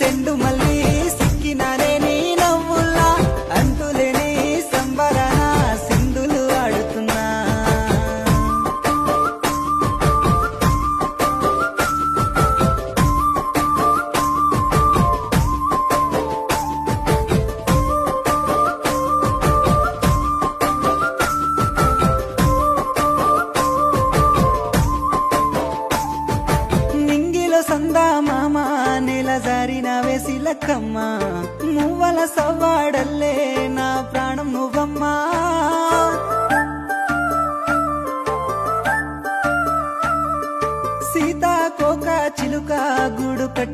చెండు మళ్ళీ సిక్కినానే నీ నవ్వుల్లా అంతులేని సంబరాన సింధులు ఆడుతున్నా నింగిలో సందా మామ నెల జారిన వేసిలక్కమ్మ మువ్వల సవ్వాడల్లే నా ప్రాణం నువ్వమ్మా సీతాకోక చిలుక గూడు కట్టి